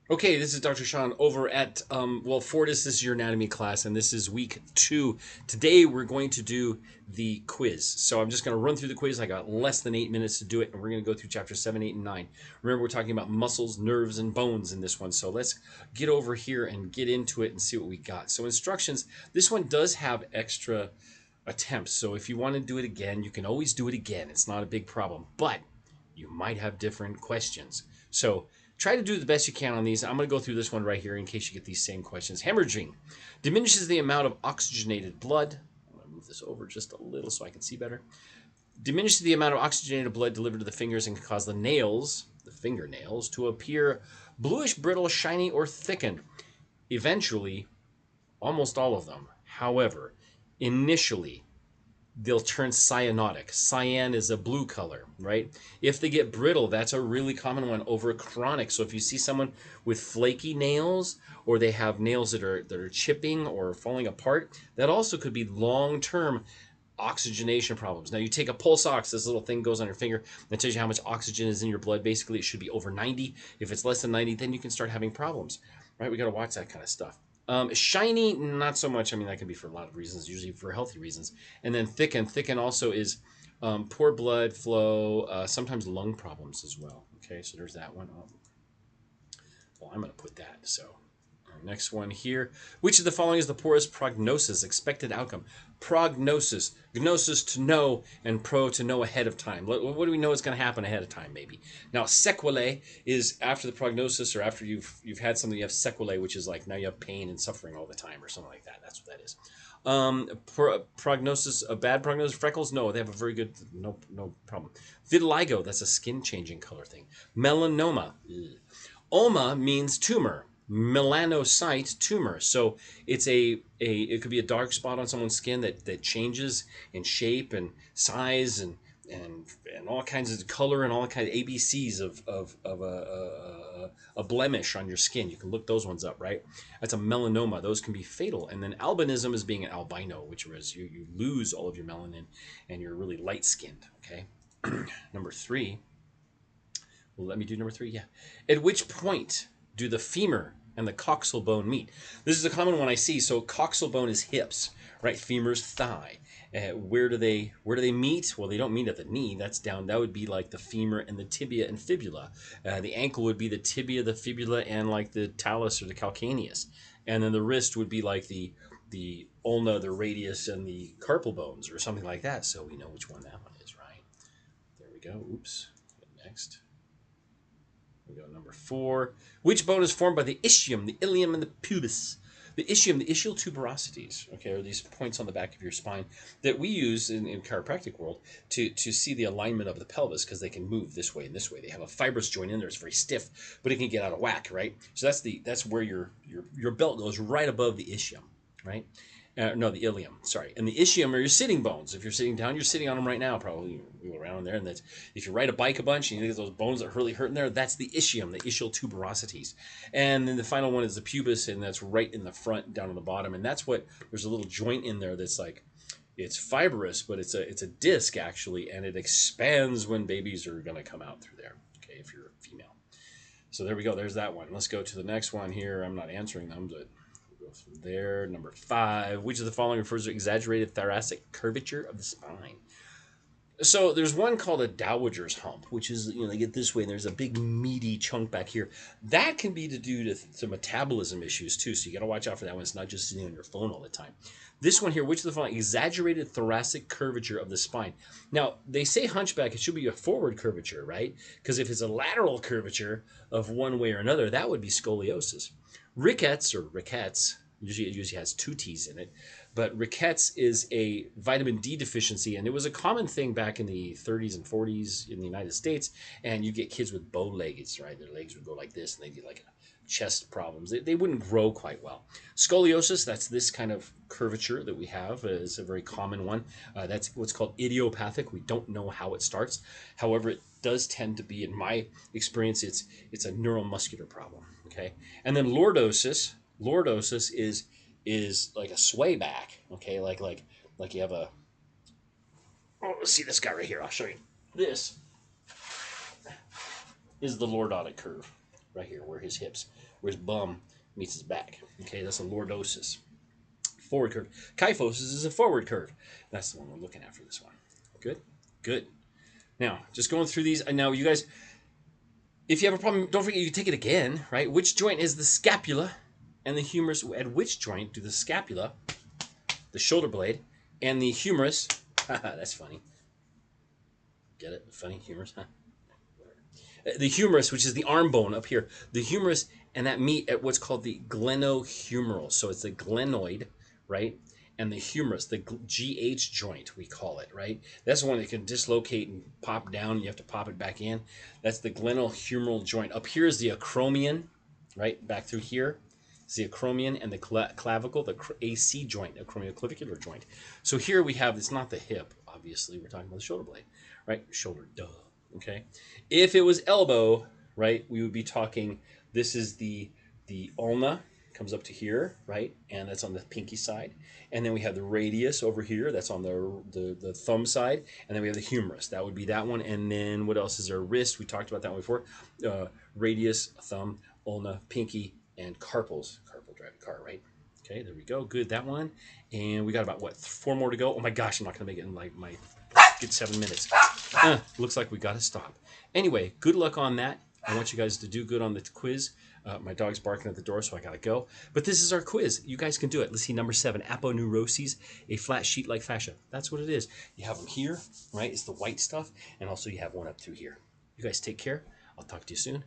Okay, this is Dr. Sean over at, Fortis. This is your anatomy class, and this is week 2. Today, we're going to do the quiz. So I'm just going to run through the quiz. I got less than 8 minutes to do it, and we're going to go through chapter 7, 8, and 9. Remember, we're talking about muscles, nerves, and bones in this one. So let's get over here and get into it and see what we got. So, instructions. This one does have extra attempts. So if you want to do it again, you can always do it again. It's not a big problem. But you might have different questions. So try to do the best you can on these. I'm going to go through this one right here in case you get these same questions. Hemorrhaging diminishes the amount of oxygenated blood. I'm going to move this over just a little so I can see better. Diminishes the amount of oxygenated blood delivered to the fingers and can cause the nails, the fingernails, to appear bluish, brittle, shiny, or thickened. Eventually, almost all of them. However, initially, they'll turn cyanotic. Cyan is a blue color, right? If they get brittle, that's a really common one over chronic. So if you see someone with flaky nails, or they have nails that are chipping or falling apart, that also could be long-term oxygenation problems. Now you take a pulse ox, this little thing goes on your finger that tells you how much oxygen is in your blood. Basically, it should be over 90. If it's less than 90, then you can start having problems, right? We got to watch that kind of stuff. Shiny, not so much. I mean, that can be for a lot of reasons, usually for healthy reasons. And then thicken. Thicken also is poor blood flow, sometimes lung problems as well. Okay, so there's that one. Well, I'm going to put that. So next one here. Which of the following is the poorest prognosis, expected outcome? Prognosis. Gnosis, to know, and pro, to know ahead of time. What do we know is going to happen ahead of time, maybe? Now, sequelae is after the prognosis, or after you've had something, you have sequelae, which is like now you have pain and suffering all the time, or something like that. That's what that is. Prognosis, a bad prognosis. Freckles, no, they have a very good, no problem. Vitiligo, that's a skin changing color thing. Melanoma. Ugh. Oma means tumor. Melanocyte, tumor. So it's it could be a dark spot on someone's skin that changes in shape and size and all kinds of color and all kinds of ABCs of a blemish on your skin. You can look those ones up, right? That's a melanoma. Those can be fatal. And then albinism is being an albino, which is you lose all of your melanin and you're really light skinned. Okay. Number 3. Well, let me do number 3. Yeah. At which point do the femur and the coxal bone meet? This is a common one I see. So coxal bone is hips, right? Femur's thigh. Where do they meet? Well, they don't meet at the knee. That's down. That would be like the femur and the tibia and fibula. The ankle would be the tibia, the fibula, and like the talus or the calcaneus. And then the wrist would be like the ulna, the radius, and the carpal bones, or something like that. So we know which one that one is, right? There we go. Oops. Next. We go number 4. Which bone is formed by the ischium, the ilium, and the pubis? The ischium, the ischial tuberosities, okay, are these points on the back of your spine that we use in chiropractic world to see the alignment of the pelvis, because they can move this way and this way. They have a fibrous joint in there; it's very stiff, but it can get out of whack, right? So that's where your belt goes, right above the ischium, right? No, the ilium. Sorry, and the ischium are your sitting bones. If you're sitting down, you're sitting on them right now. Probably you go around there, and that's if you ride a bike a bunch and you get those bones that really hurt in there. That's the ischium, the ischial tuberosities. And then the final one is the pubis, and that's right in the front, down on the bottom. And that's what there's a little joint in there that's like it's fibrous, but it's a disc actually, and it expands when babies are going to come out through there. Okay, if you're a female. So there we go. There's that one. Let's go to the next one here. I'm not answering them, but we'll go from there. Number 5. Which of the following refers to exaggerated thoracic curvature of the spine? So there's one called a dowager's hump, which is, they get this way and there's a big meaty chunk back here. That can be due to metabolism issues too. So you got to watch out for that one. It's not just sitting on your phone all the time. This one here, which of the following exaggerated thoracic curvature of the spine? Now, they say hunchback, it should be a forward curvature, right? Because if it's a lateral curvature of one way or another, that would be scoliosis. Rickets, or rickets, usually it usually has 2 T's in it, but rickets is a vitamin D deficiency, and it was a common thing back in the 30s and 40s in the United States. And you get kids with bow legs, right? Their legs would go like this, and they get like chest problems. They wouldn't grow quite well. Scoliosis, that's this kind of curvature that we have, is a very common one. That's what's called idiopathic. We don't know how it starts. However, it does tend to be, in my experience, it's a neuromuscular problem. Okay, and then lordosis. Lordosis is like a sway back. Okay, like you have a. Oh, let's see this guy right here. I'll show you. This is the lordotic curve, right here, where his hips, where his bum meets his back. Okay, that's a lordosis. Forward curve. Kyphosis is a forward curve. That's the one we're looking at for this one. Good? Good. Now, just going through these. Now, you guys, if you have a problem, don't forget you can take it again, right? Which joint is the scapula and the humerus? At which joint do the scapula, the shoulder blade, and the humerus, that's funny. Get it? Funny, humorous, huh? The humerus, which is the arm bone up here, the humerus and that meet at what's called the glenohumeral. So it's the glenoid, right? And the humerus, the GH joint, we call it, right? That's the one that can dislocate and pop down. You have to pop it back in. That's the glenohumeral joint. Up here is the acromion, right? Back through here is the acromion and the clavicle, the AC joint, acromioclavicular joint. So here we have, it's not the hip, obviously. We're talking about the shoulder blade, right? Shoulder, duh. Okay. If it was elbow, right, we would be talking, this is the ulna, comes up to here, right? And that's on the pinky side. And then we have the radius over here, that's on the thumb side. And then we have the humerus, that would be that one. And then what else is there? Wrist, we talked about that one before. Radius, thumb, ulna, pinky, and carpals. Carpal driving car, right? Okay, there we go. Good, that one. And we got about, what, 4 more to go? Oh my gosh, I'm not going to make it in like my good 7 minutes. Looks like we got to stop. Anyway, good luck on that. I want you guys to do good on the quiz. My dog's barking at the door, so I got to go. But this is our quiz. You guys can do it. Let's see, number 7, aponeuroses, a flat sheet-like fascia. That's what it is. You have them here, right? It's the white stuff. And also you have one up through here. You guys take care. I'll talk to you soon.